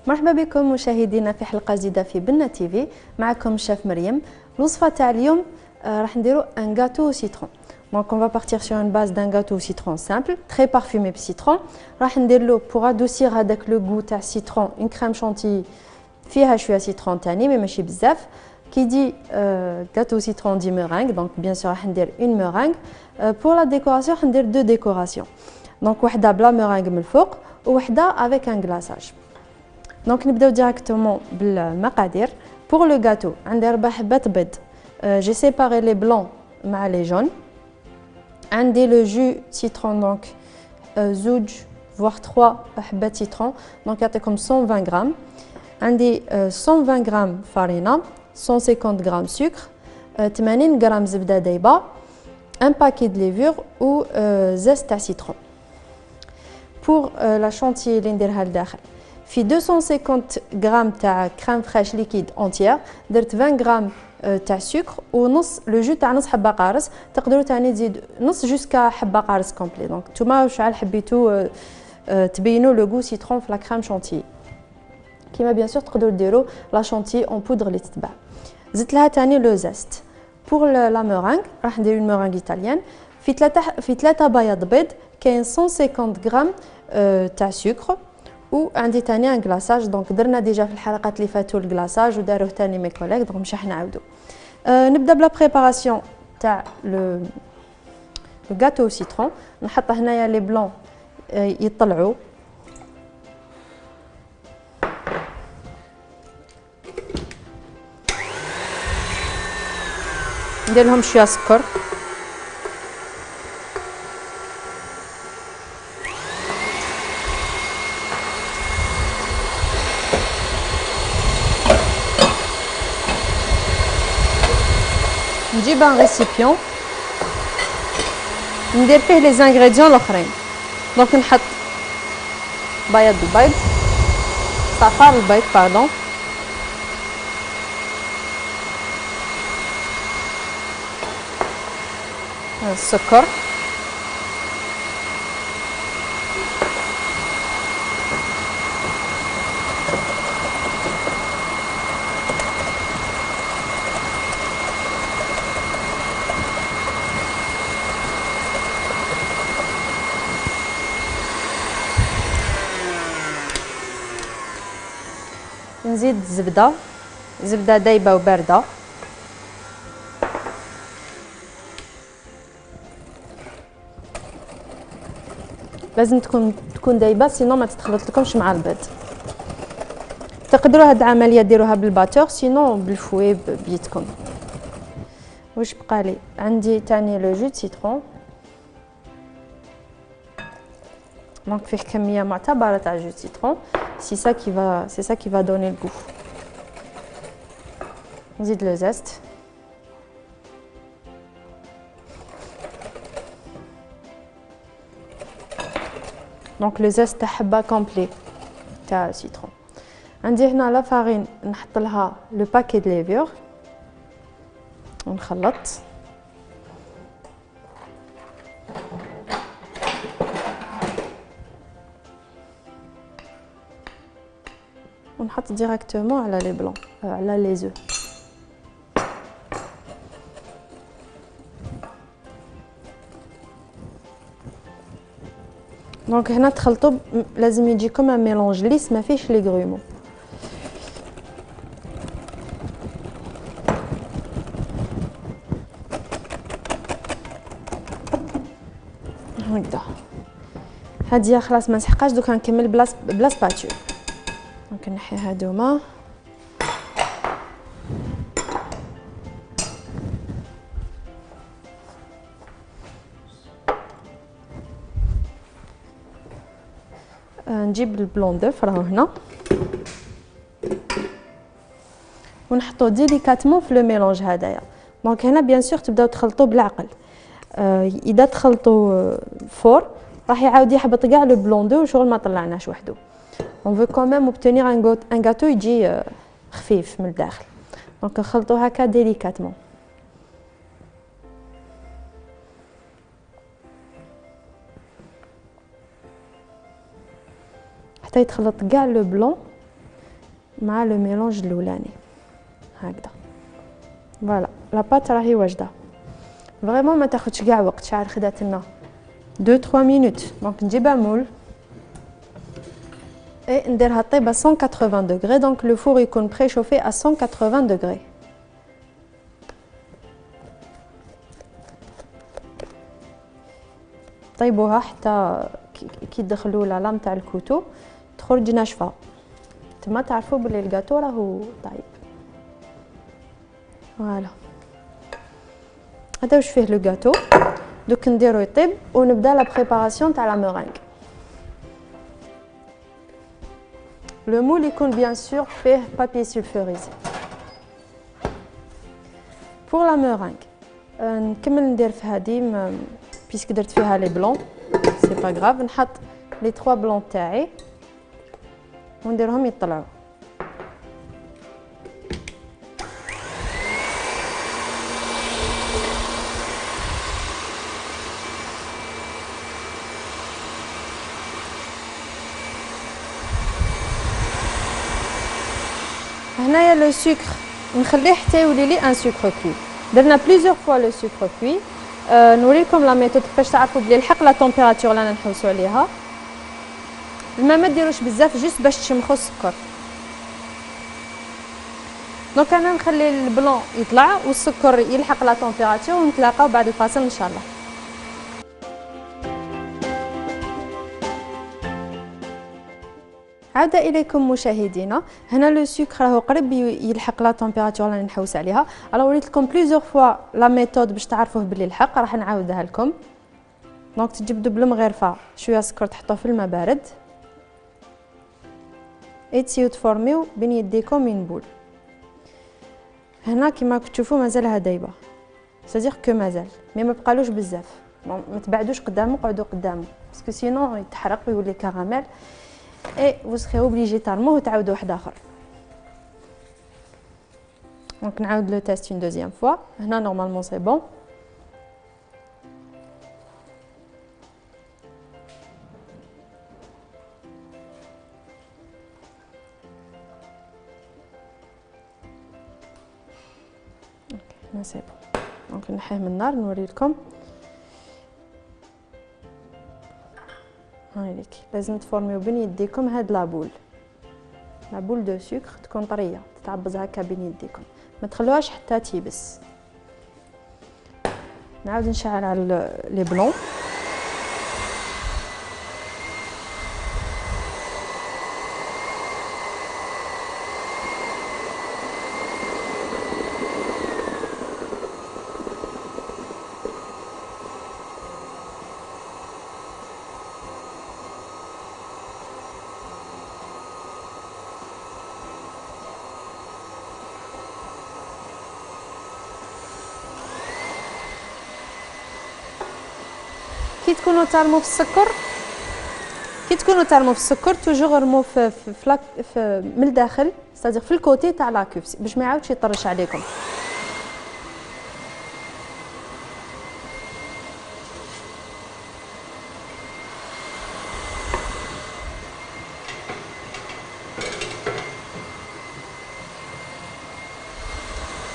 مرحبا بكم مشاهدينا في حلقه جديده في بنة تيفي. معكم الشيف مريم. الوصفه تاع اليوم راح نديرو ان gâteau au citron. Donc on va partir sur une base d'un gâteau au citron simple, très parfumé de citron. راح ندير له pour adoucir هذاك لو goût تاع citron une crème chantilly فيها شويه citron تاني مي ماشي بزاف. كي دي gâteau au citron دي meringue, donc bien sûr راح ندير une meringue. Pour la décoration راح ندير deux décorations. Donc وحده بلا meringue من الفوق وحده avec un glaçage. Donc نبداو directement بالمقادير. Pour le gâteau عندي 4 حبات بيض. J'ai séparé les blancs مع les jaunes. عندي le jus citron donc زوج voire 3 حبات citron donc يعطيكم 120 غرام. عندي 120 غرام farine, 150 غرام sucre, 80 غرام زبده دايبه, un paquet de levure ou zeste à citron. Pour la chantilly اللي نديرها لداخل في 250 غرام تاع كريم فريش ليكيد اونتيير درت 20 غرام تاع سكر ونص لو جو تاع نص حبه قارص. تقدروا تاني تزيد نص جوسكا حبه قارص كومبلي. دونك نتوما شحال حبيتو تبينوا لو غو سيترون في لا كريم شانتيي. كيما بيان سور تقدروا ديروا لا شانتيي اون بودر اللي تتباع. زدت لها تاني لو زيست. بور لا مورانغ راح ندير اون مورانغ ايطاليان في 3 بياض بيض كاين 150 غرام تاع سكر وعندي تاني ان غلاصاج. دونك درنا ديجا في الحلقات اللي فاتوا الغلاصاج وداروه تاني مي كوليك دونك مش راح نعاودو. نبدا بلا بريباراسيون تاع لو غاتو او سيترون. نحط هنايا لي بلون يطلعوا. ندير لهم شويه سكر. نجيب ان ريسيبيون ندير فيه لي زانغريديون الاخرين. دونك نحط بياض البيض, صفار البيض باردون, السكر, نزيد زبده دايبه وبارده. لازم تكون دايبه سينو ما تتخلط لكمش مع البيض. تقدروا هاد العمليه ديروها بالباتور سينو بالفوي بيدكم. واش بقى لي عندي تاني لو جو سيترون. دونك فيه كميه معتبره تاع جو سيترون. C'est ça qui va donner le goût. نزيد لو زست. دونك لو زست تاع حبه كومبلي تاع سيترون. عندي هنا لا فارين نحط لها لو باكي د ليفور ونخلط. ونحط ديريكتومون على لي بلون على لي زو. دونك هنا تخلطوا لازم يجيكم ان ميلونج ليس ما فيش لي غرومو. هكذا هادي خلاص ما نسحقاش. دوك نكمل بلا سباتول. دونك نحي هادوما. نجيب البلوندر راهو هنا ونحطو ديليكاتمون في لو ميلونج هذايا. دونك هنا بيان سور تبداو تخلطوا بالعقل. اذا تخلطوا فور راح يعاود يحبط كاع لو بلوندر وشغل ما طلعناش وحده. On veut quand même obtenir un gâteau يجي خفيف من الداخل. دونك نخلطو هكا ديليكاتمون. حتى يتخلط كاع لو بلون مع لو ميلونج الاولاني هكذا. فوالا لا بات راهي واجده فريمون، ما تاخذش كاع وقت. شحال خدات لنا 2 3 مينوت. دونك نجيبها مول اي نديرها طيب 180 دوغري. دونك لو فور يكون بريشوفي 180 دوغري. طيبوها حتى كي تدخلوا لا لام تاع الكوتو تخرج ناشفه، تما تعرفوا بلي الكاطو راهو طايب. فوالا هذا واش فيه لو كاطو. دوك نديرو يطيب ونبدا لا بريباراسيون تاع لا مورينغ. لو مول يكون بيان سور فيه بابي سولفوريزي. بور لا مورينغ نكمل ندير في هذه بيسك درت فيها لي بلون سي با غراف. نحط لي 3 بلون تاعي ونديرهم يطلعوا. هنايا لو سكر نخليه حتى يولي لي ان سكر كوي. درنا بليزيور فوا لو سكر كوي. نوريكم لا ميثود باش تعرفوا بلي الحق لا طومبيراتور اللي رانا نحوسوا عليها. الماء ما ديروش بزاف جوست باش تشمخوا السكر. دونك انا نخلي البلون يطلع والسكر يلحق لا طومبيراتور ونتلاقاو بعد الفاصل ان شاء الله. عودة إليكم مشاهدينا. هنا لو سكر راهو قريب يلحق لا طومبيراتور اللي نحوس عليها. انا وريت لكم بليزيور فوا لا ميثود باش تعرفوه بلي الحق، راح نعاودها لكم. دونك تجبدوا بالمغرفه شويه سكر تحطوه في الماء بارد تسيو تفورميو بين يديكم من بول. هنا كيما راكم تشوفوا مازالها دايبه، سادير كو مازال مي ما بقالوش بزاف. ما تبعدوش قدامه، قعدوا قدامه باسكو سينو يتحرق ويولي كراميل اي vous serez obligé ترموه وتعاودوا واحد اخر. دونك نعاود لو تيست اون دوزيام فوا. هنا نورمالمون سي بون. هنا سي بون. دونك نحيه من النار نوري لكم. هايليك لازم تفورميو بين يديكم هاد لابول دو سكر تكون طريه تتعبز هكا بين يديكم، ما تخلوهاش حتى تيبس. نعاود نشعل على لي بلون. كي تكونوا ترموا في السكر توجور رموا في من الداخل، صدق في الكوتي تاع لاكوف باش ما يعاودش يطرش عليكم.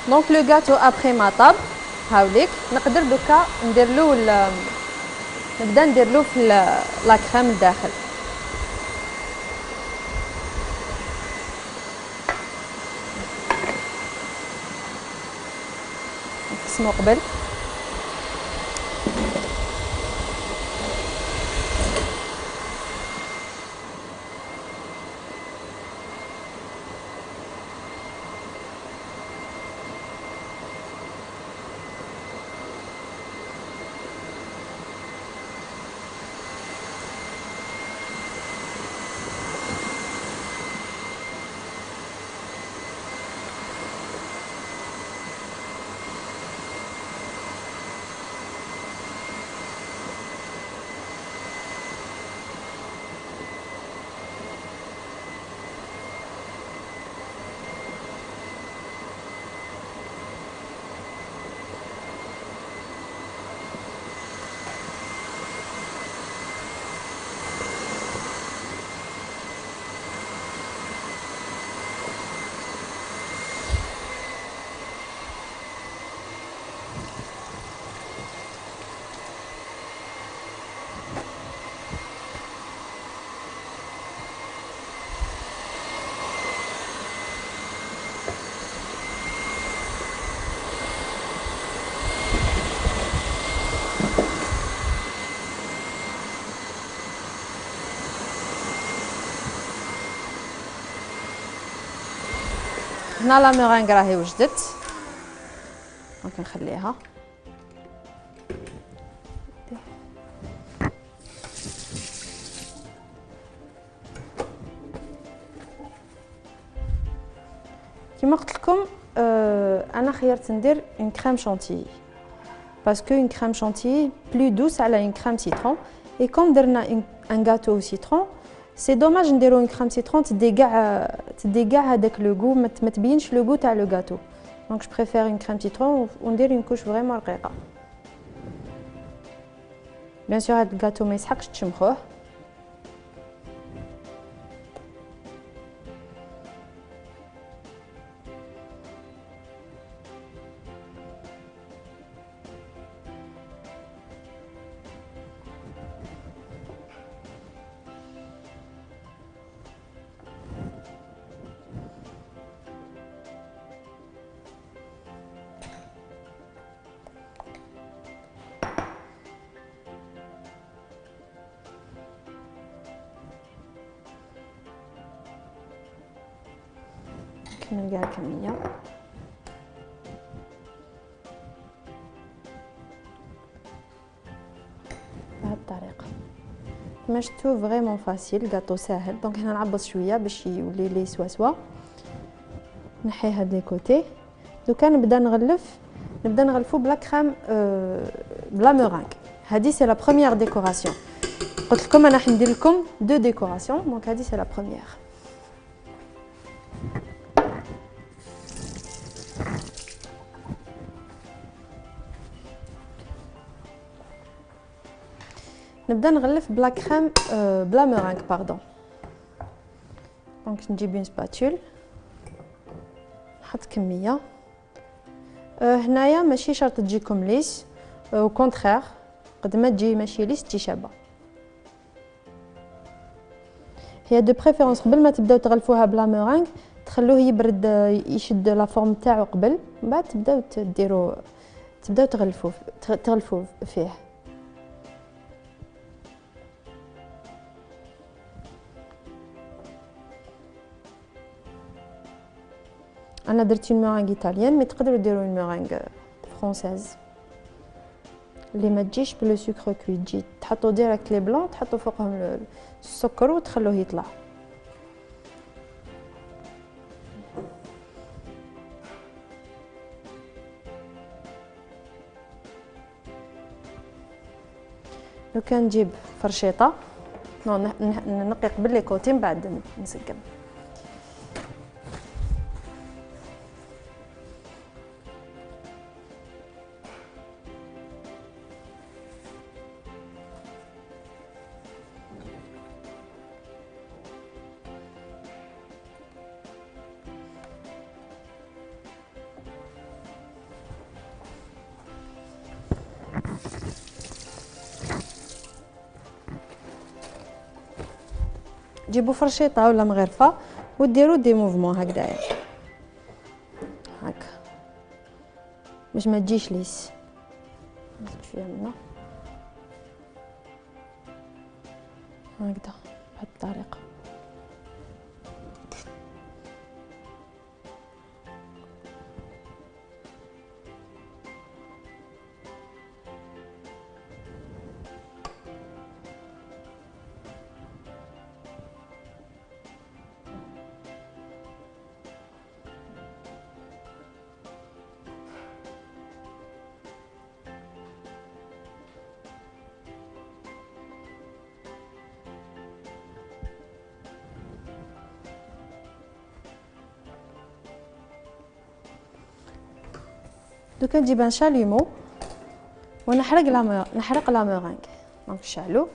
دونك لو غاتو ابري ما طاب هاوليك نقدر دوكا نبدا ندير له في لا كريم الداخل. نقسمو قبل. هنا لا ميرانغ راهي وجدت، دونك نخليها. كيما قلت لكم انا خيرت ندير اون كريم شانتيي باسكو اون كريم شانتيي بلو دوس على اون كريم سيترون، اي كوم درنا ان غاتو سيترون سي دوماج نديرو اون كريم سيترون تدي كاع هذاك لو غو، ما تبينش لو غو تاع لو غاتو، دونك جو بريفير اون كريم سيترون وندير اون كوش فريمون رقيقه. بيان سور هاد الغاتو ما يسحقش تشمخوه. نكمل كاع الكميه. بهذه الطريقه كما شفتوا فريمون فاسيل، غاتو ساهل. دونك هنا نعبص شويه باش يولي لي سوا. نحي هاد لي كوتي. دوكا نبدا نغلفو بلا كريم بلا مورانغ. هادي سي لا بروميير ديكوراسيون. قلت لكم انا حندير لكم دو ديكوراسيون، دونك هادي سي لا بروميير. نبدا نغلف بلا كريم بلا مورانغ باردون. دونك نجيب اون سباتول، نحط كميه. هنايا ماشي شرط تجيكم ليس، او كونترير قد ما تجي ماشي ليس تجي شابه. هي دو بريفيرونس قبل ما تبداو تغلفوها بلا مورانغ تخلوه يبرد يشد لا فورم تاعو قبل، من بعد تبداو تغلفوه فيه. انا درت اون مورانغ ايطاليان، مي تقدروا ديروا اون مورانغ فرونسيز اللي ما تجيش بلو سكر كوي، تجي تحطوا ديريكت لي بلون، تحطوا فوقهم السكر وتخلوه يطلع. لو كان نجيب فرشيطه نقي قبل لي كوتي من بعد نسقم. جيبوا فرشيطه ولا مغرفه وديروا دي موفمون هكذايا هكا باش ما تجيش ليس. نزيد شويه منا هكذا بهذه الطريقه. دوكا نجيب ان شاليمو ونحرق لا مورانغ. دونك نشعلو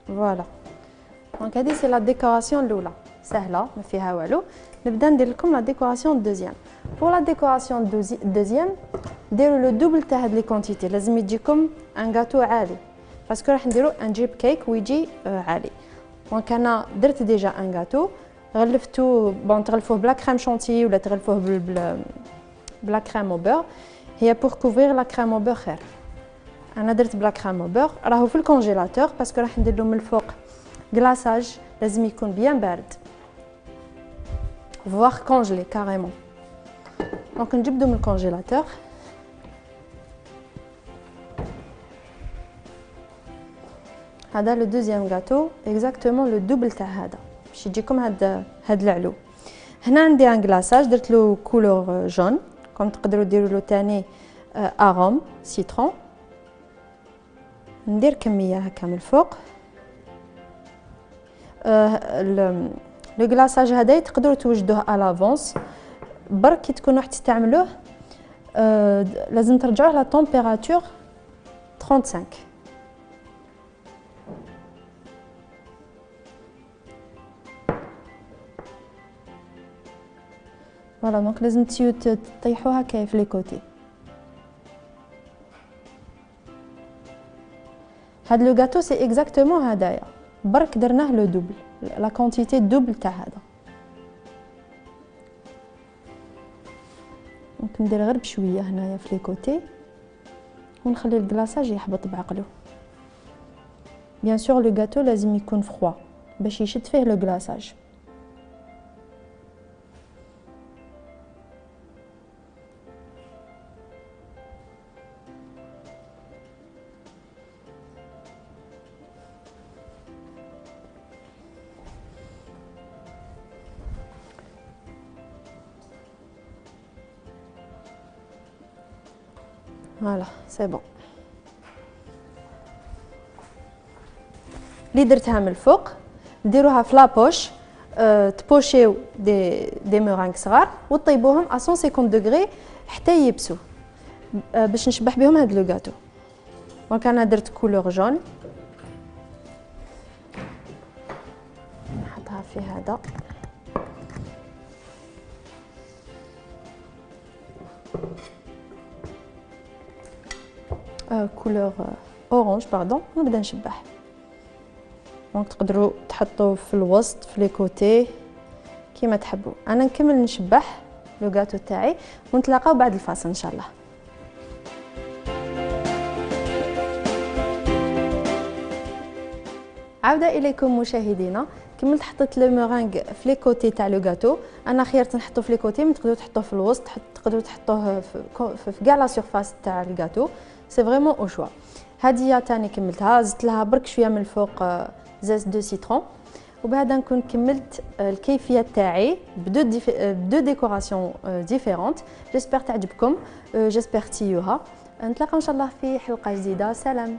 فوالا. دونك هذه سي لا ديكوراسيون الاولى سهله ما فيها والو. نبدا ندير لكم لا ديكوراسيون دوزيام. بور لا ديكوراسيون دوزيام ديروا لو دوبل تاع هاد لي كونتيتي. لازم يجيكم ان غاتو عالي باسكو راح نديرو ان جيب كيك ويجي عالي. دونك انا درت ديجا ان غاتو غلفتو بون تغلفوه بلا كريم شونتي ولا تغلفوه بلا كريم او بور. هي بور كوفرير لا كريم او بور خير. انا درت بلا كريم او بور راهو في الكونجيلاتور باسكو راح ندير له من الفوق كلاصاج لازم يكون بيان بارد فوار كونجلي كاريمون. دونك نجبدو من الكونجيلاتور. هذا لو دوزيام غاتو اكزاكتومون لو دوبل تاع هذا باش يجيكم هاد العلو. هنا عندي ان كلاصاج درت له كولور جون كوم تقدروا ديروا له تاني اروم سيترون. ندير كميه هكا من الفوق. لو كلاصاج هذا تقدروا توجدوه على لافونس برك كي تكونوا راح تستعملوه. لازم ترجعوه لا تمبيراتور 35. فوالا دونك لازم تطيحوها هكايا في لي كوتي. هاد لو غاتو سي اكزاكتومون هدايا برك درناه لو دوبل لا كونتيتي دوبل تاع هذا. دونك ندير غير بشويه هنايا في لي كوتي ونخلي الكلاصاج يحبط بعقلو. بيان سور لو غاتو لازم يكون فروا باش يشد فيه لو كلاصاج. فوالا سي بون. اللي درتها من الفوق ديروها في لابوش. تبوشيو دي مورانغ صغار وطيبوهم ا 150 دوغري حتى يبسوا باش نشبح بهم هاد لو غاتو. دونك انا درت كولور جون نحطها في هذا. كولور اورانج باردون ونبدا نشبح. دونك تقدروا تحطوه في الوسط في لي كوتي كيما تحبوا. انا نكمل نشبح لو غاتو تاعي ونتلاقاو بعد الفاصل ان شاء الله. عودة اليكم مشاهدينا. كملت حطيت لو مورانغ في لي كوتي تاع لو غاتو. انا خيرت نحطو في لي كوتي ما تقدروا تحطوه في الوسط تقدروا تحطوه في كاع لا سيرفاس تاع الغاتو سي فريمون او شوا. هادي تاني كملتها زدت لها برك شويه من الفوق زاز دو سيترون وبهذا نكون كملت الكيفيه تاعي بدو ديكوراسيون ديفيرونت. جيسبر تعجبكم جيسبر تيوها. نتلاقاو ان شاء الله في حلقه جديده. سلام.